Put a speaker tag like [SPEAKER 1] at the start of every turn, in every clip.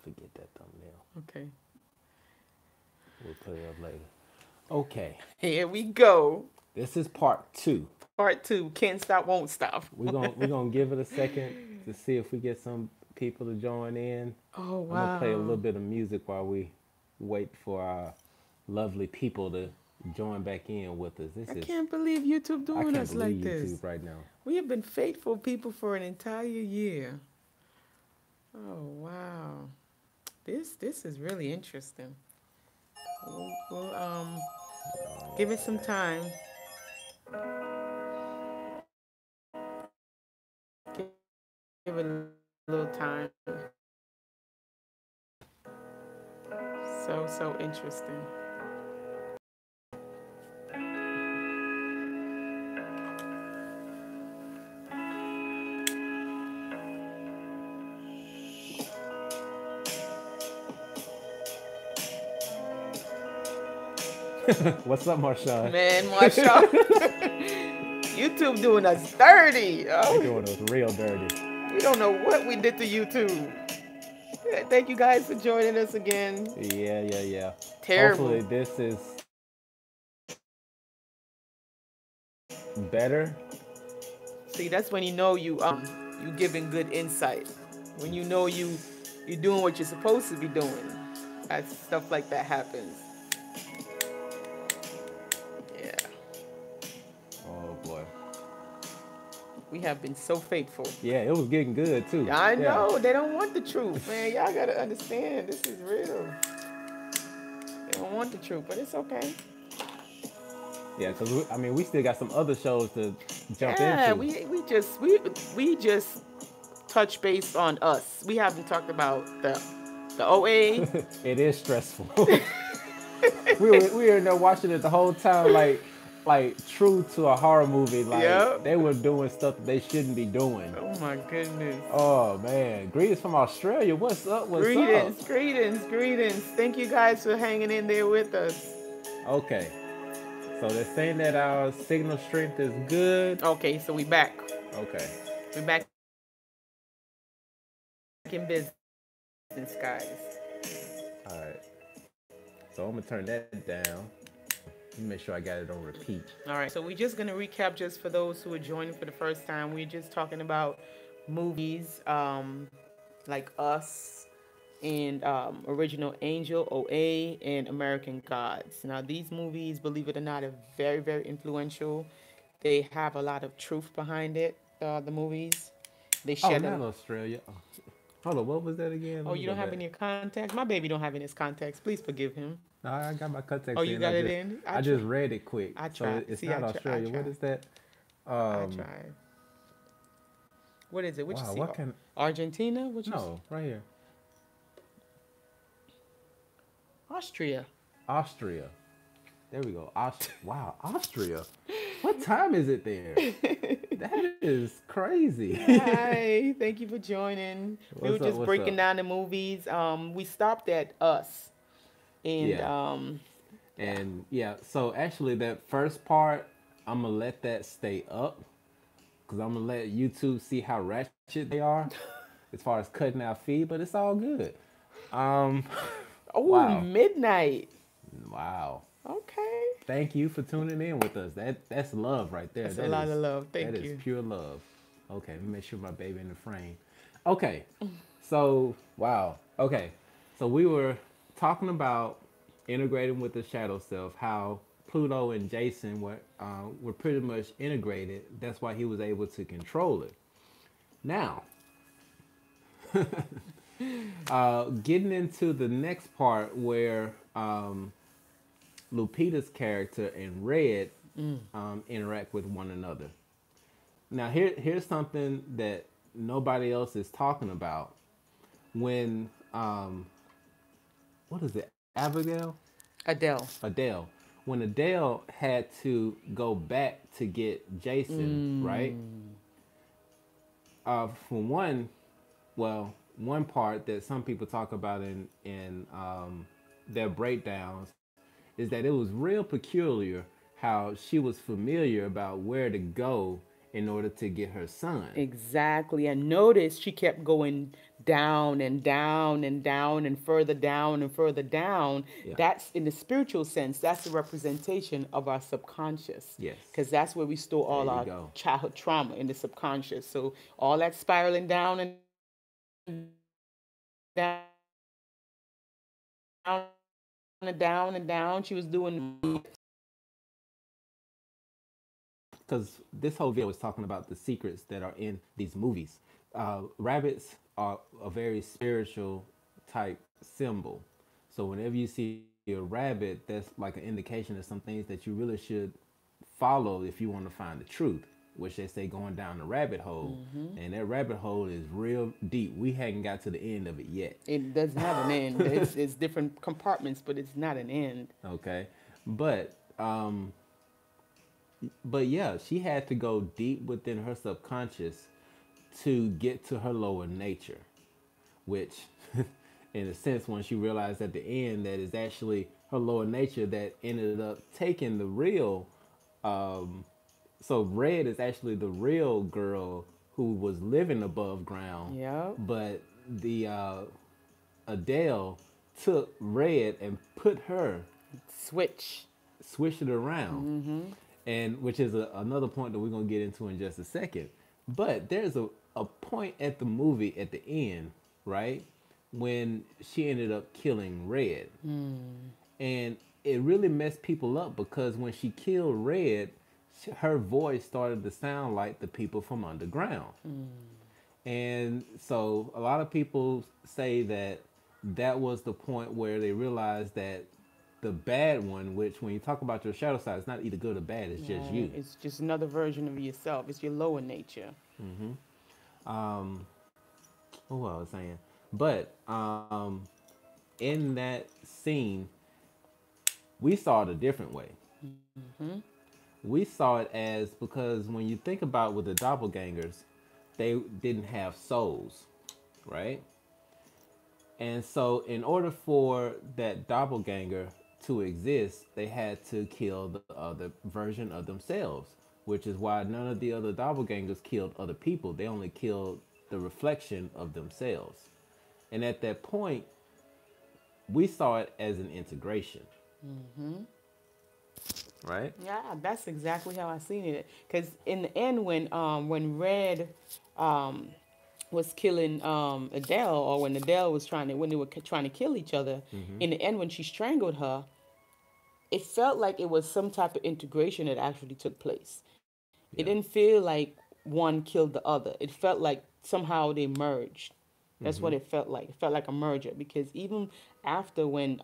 [SPEAKER 1] forget that thumbnail.
[SPEAKER 2] Okay.
[SPEAKER 1] We'll put it up later. Okay,
[SPEAKER 2] Here we go.
[SPEAKER 1] this is part two.
[SPEAKER 2] Part two. Can't stop, won't stop.
[SPEAKER 1] We're gonna give it a second to see if we get some people to join in.
[SPEAKER 2] Oh,
[SPEAKER 1] I'm gonna play a little
[SPEAKER 2] wow.
[SPEAKER 1] bit of music while we wait for our lovely people to join back in with us.
[SPEAKER 2] I can't believe YouTube
[SPEAKER 1] I
[SPEAKER 2] doing
[SPEAKER 1] can't
[SPEAKER 2] us like
[SPEAKER 1] believe
[SPEAKER 2] this.
[SPEAKER 1] YouTube right now.
[SPEAKER 2] We have been faithful people for an entire year. Oh, wow. This is really interesting. We'll give it some time. Give it a little time. So interesting.
[SPEAKER 1] What's up, Marshawn?
[SPEAKER 2] Man, Marsha, YouTube doing us dirty.
[SPEAKER 1] They're
[SPEAKER 2] Oh,
[SPEAKER 1] doing us real dirty.
[SPEAKER 2] we don't know what we did to YouTube. Yeah, thank you guys for joining us again.
[SPEAKER 1] Yeah.
[SPEAKER 2] Terrible.
[SPEAKER 1] Hopefully this is better.
[SPEAKER 2] See, that's when you know you giving good insight. When you know you're doing what you're supposed to be doing. As stuff like that happens. Yeah.
[SPEAKER 1] Oh boy.
[SPEAKER 2] We have been so faithful.
[SPEAKER 1] Yeah, it was getting good too.
[SPEAKER 2] I
[SPEAKER 1] Yeah.
[SPEAKER 2] know. They don't want the truth, man. Y'all gotta understand. This is real. They don't want the truth, but it's okay.
[SPEAKER 1] Yeah, because we still got some other shows to jump
[SPEAKER 2] Yeah,
[SPEAKER 1] into.
[SPEAKER 2] we just touch base on us. We haven't talked about the OA.
[SPEAKER 1] It is stressful. we were in there watching it the whole time, like true to a horror movie. Like
[SPEAKER 2] Yep.
[SPEAKER 1] they were doing stuff that they shouldn't be doing.
[SPEAKER 2] Oh my goodness.
[SPEAKER 1] Oh man, greetings from Australia. What's up? What's
[SPEAKER 2] Greetings,
[SPEAKER 1] up?
[SPEAKER 2] greetings. Thank you guys for hanging in there with us.
[SPEAKER 1] Okay, so they're saying that our signal strength is good.
[SPEAKER 2] Okay, so we back.
[SPEAKER 1] Okay.
[SPEAKER 2] We're back in business, guys.
[SPEAKER 1] All right. So I'm gonna turn that down. Let me make sure I got it on repeat.
[SPEAKER 2] All right, so we're just gonna recap just for those who are joining for the first time. We're just talking about movies, like Us and Original Angel, OA, and American Gods. Now, these movies, believe it or not, are very, very influential. They have a lot of truth behind it. The movies, they
[SPEAKER 1] Oh,
[SPEAKER 2] shed
[SPEAKER 1] not
[SPEAKER 2] a.
[SPEAKER 1] Australia. Oh, hold on, what was that again?
[SPEAKER 2] Oh,
[SPEAKER 1] Let me
[SPEAKER 2] you
[SPEAKER 1] go
[SPEAKER 2] don't have
[SPEAKER 1] back.
[SPEAKER 2] any contacts? My baby don't have any contacts. Please forgive him.
[SPEAKER 1] No, I got my
[SPEAKER 2] Oh,
[SPEAKER 1] context
[SPEAKER 2] you
[SPEAKER 1] in.
[SPEAKER 2] got it in?
[SPEAKER 1] I just read it quick.
[SPEAKER 2] I
[SPEAKER 1] So
[SPEAKER 2] tried.
[SPEAKER 1] it's
[SPEAKER 2] See,
[SPEAKER 1] not Australia.
[SPEAKER 2] I
[SPEAKER 1] What
[SPEAKER 2] tried.
[SPEAKER 1] is that?
[SPEAKER 2] I tried. What is it? What you
[SPEAKER 1] Wow,
[SPEAKER 2] see?
[SPEAKER 1] what can
[SPEAKER 2] Argentina? What you see?
[SPEAKER 1] no, right here.
[SPEAKER 2] Austria.
[SPEAKER 1] Austria. There we go. Wow, Austria. What time is it there? That is crazy.
[SPEAKER 2] Hi, thank you for joining. We were
[SPEAKER 1] What's up?
[SPEAKER 2] just
[SPEAKER 1] What's
[SPEAKER 2] breaking
[SPEAKER 1] up?
[SPEAKER 2] down the movies. We stopped at Us, and
[SPEAKER 1] Yeah.
[SPEAKER 2] yeah.
[SPEAKER 1] And yeah, so actually that first part, I'm gonna let that stay up because I'm gonna let YouTube see how ratchet they are as far as cutting out feed, but it's all good. Um,
[SPEAKER 2] Oh,
[SPEAKER 1] wow,
[SPEAKER 2] midnight.
[SPEAKER 1] wow.
[SPEAKER 2] Okay,
[SPEAKER 1] Thank you for tuning in with us. That's love right there.
[SPEAKER 2] that's a lot of love.
[SPEAKER 1] That
[SPEAKER 2] Thank
[SPEAKER 1] is
[SPEAKER 2] you.
[SPEAKER 1] pure love. Okay, let me make sure my baby in the frame. Okay, so wow. Okay, so we were talking about integrating with the shadow self. How Pluto and Jason were pretty much integrated. That's why he was able to control it. Now, getting into the next part where Lupita's character and Red interact with one another. Now, here's something that nobody else is talking about. When what is it, Abigail?
[SPEAKER 2] Adele.
[SPEAKER 1] Adele. When Adele had to go back to get Jason, right? For one, well, one part that some people talk about in their breakdowns is that it was real peculiar how she was familiar about where to go in order to get her son.
[SPEAKER 2] Exactly. And notice she kept going down and down and down and further down and further down.
[SPEAKER 1] Yeah.
[SPEAKER 2] That's in the spiritual sense, that's the representation of our subconscious.
[SPEAKER 1] Yes.
[SPEAKER 2] Because that's where we store all
[SPEAKER 1] There you
[SPEAKER 2] our
[SPEAKER 1] go.
[SPEAKER 2] childhood trauma, in the subconscious. So all that spiraling down and down and down and down, she was doing.
[SPEAKER 1] Because this whole video is talking about the secrets that are in these movies. Rabbits are a very spiritual type symbol. So whenever you see a rabbit, that's like an indication of some things that you really should follow if you want to find the truth, which they say going down the rabbit hole. And that rabbit hole is real deep. We haven't got to the end of it yet.
[SPEAKER 2] It doesn't have an end. It's different compartments, but it's not an end.
[SPEAKER 1] Okay. But yeah, she had to go deep within her subconscious to get to her lower nature, which in a sense, when she realized at the end that it's actually her lower nature that ended up taking the real, so Red is actually the real girl who was living above ground.
[SPEAKER 2] Yeah.
[SPEAKER 1] But the Adele took Red and put her, switched it around. And which is another point that we're going to get into in just a second. But there's a point at the movie at the end, right, when she ended up killing Red. And it really messed people up because when she killed Red, her voice started to sound like the people from underground. And so a lot of people say that that was the point where they realized that the bad one, which when you talk about your shadow side, it's not either good or bad, it's just you.
[SPEAKER 2] It's just another version of yourself. It's your lower nature.
[SPEAKER 1] What was I saying? But in that scene, we saw it a different way. We saw it as, because when you think about with the doppelgangers, they didn't have souls, right? And so in order for that doppelganger to exist, they had to kill the other version of themselves, which is why none of the other doppelgangers killed other people. They only killed the reflection of themselves. And at that point, we saw it as an integration. Right?
[SPEAKER 2] Yeah, that's exactly how I seen it. Because in the end, when Red was killing Adele, or when Adele was when they were trying to kill each other, in the end, when she strangled her, it felt like it was some type of integration that actually took place. It didn't feel like one killed the other. It felt like somehow they merged. That's what it felt like. It felt like a merger, because even after when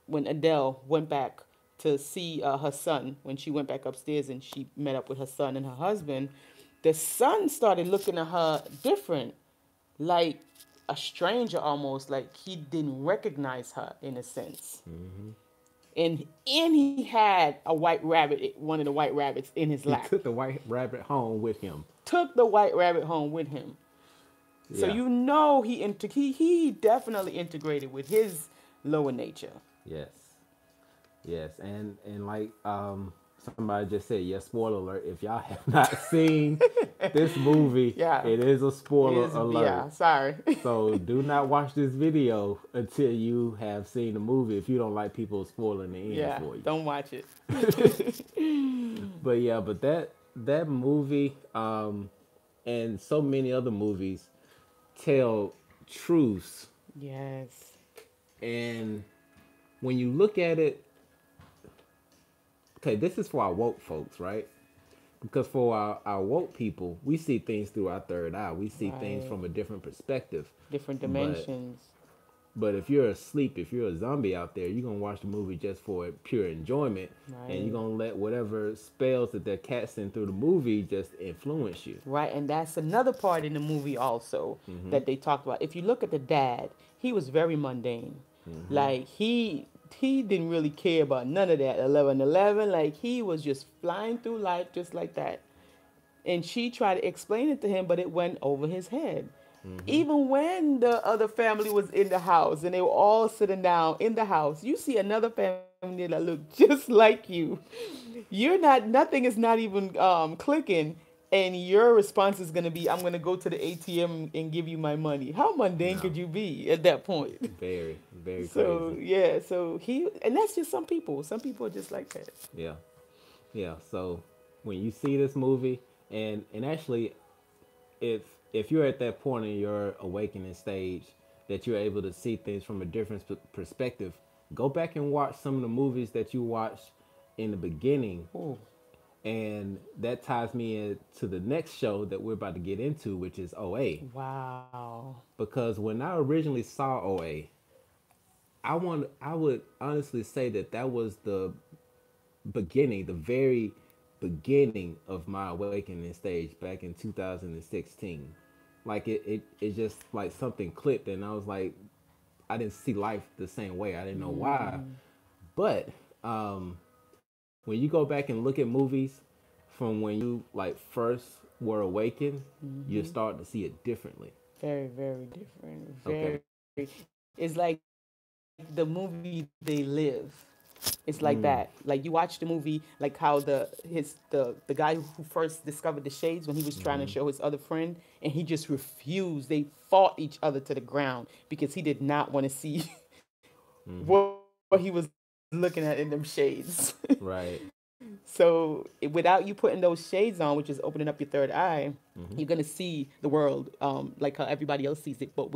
[SPEAKER 2] Adele went back to see her son, when she went back upstairs and she met up with her son and her husband, the son started looking at her different, like a stranger almost, like he didn't recognize her in a sense. And he had a white rabbit, one of the white rabbits in his lap.
[SPEAKER 1] He took the white rabbit home with him.
[SPEAKER 2] So you know he definitely integrated with his lower nature.
[SPEAKER 1] Yes, and like somebody just said, spoiler alert. If y'all have not seen this movie, it is a spoiler alert.
[SPEAKER 2] Yeah, sorry.
[SPEAKER 1] So do not watch this video until you have seen the movie if you don't like people spoiling the end for you.
[SPEAKER 2] Don't watch it.
[SPEAKER 1] But that movie and so many other movies tell truths.
[SPEAKER 2] Yes.
[SPEAKER 1] And when you look at it, okay, this is for our woke folks, right? Because for our woke people, we see things through our third eye. We see things from a different perspective.
[SPEAKER 2] Different dimensions.
[SPEAKER 1] But if you're asleep, if you're a zombie out there, you're going to watch the movie just for pure enjoyment. And you're going to let whatever spells that they're casting through the movie just influence you.
[SPEAKER 2] Right, and that's another part in the movie also that they talked about. If you look at the dad, he was very mundane. Like, he didn't really care about none of that 1111. Like, he was just flying through life just like that. And she tried to explain it to him, but it went over his head.
[SPEAKER 1] Mm-hmm.
[SPEAKER 2] Even when the other family was in the house and they were all sitting down in the house, you see another family that look just like you. You're not, nothing is not even clicking, and your response is going to be, I'm going to go to the ATM and give you my money. How mundane
[SPEAKER 1] No,
[SPEAKER 2] could you be at that point?
[SPEAKER 1] very, very
[SPEAKER 2] So,
[SPEAKER 1] crazy.
[SPEAKER 2] yeah, so he, and that's just some people. Some people are just like that.
[SPEAKER 1] Yeah, yeah. So when you see this movie, and actually, if if you're at that point in your awakening stage that you're able to see things from a different perspective, go back and watch some of the movies that you watched in the beginning,
[SPEAKER 2] Oh,
[SPEAKER 1] and that ties me into the next show that we're about to get into, which is OA.
[SPEAKER 2] wow.
[SPEAKER 1] Because when I originally saw OA, I would honestly say that that was the beginning, the very beginning of my awakening stage back in 2016. Like it just like something clicked, and I was like, I didn't see life the same way. I didn't know why.
[SPEAKER 2] Mm-hmm.
[SPEAKER 1] But when you go back and look at movies from when you like first were awakened, you
[SPEAKER 2] Mm-hmm.
[SPEAKER 1] start to see it differently.
[SPEAKER 2] Very, very different.
[SPEAKER 1] Okay.
[SPEAKER 2] Very, it's like the movie they live. It's like
[SPEAKER 1] Mm,
[SPEAKER 2] that. Like you watch the movie, like how the guy who first discovered the shades when he was trying to
[SPEAKER 1] mm-hmm,
[SPEAKER 2] show his other friend, and he just refused. They fought each other to the ground because he did not want to see
[SPEAKER 1] mm-hmm.
[SPEAKER 2] what he was looking at in them shades.
[SPEAKER 1] Right.
[SPEAKER 2] So without you putting those shades on, which is opening up your third eye,
[SPEAKER 1] Mm-hmm.
[SPEAKER 2] you're gonna see the world like how everybody else sees it, but with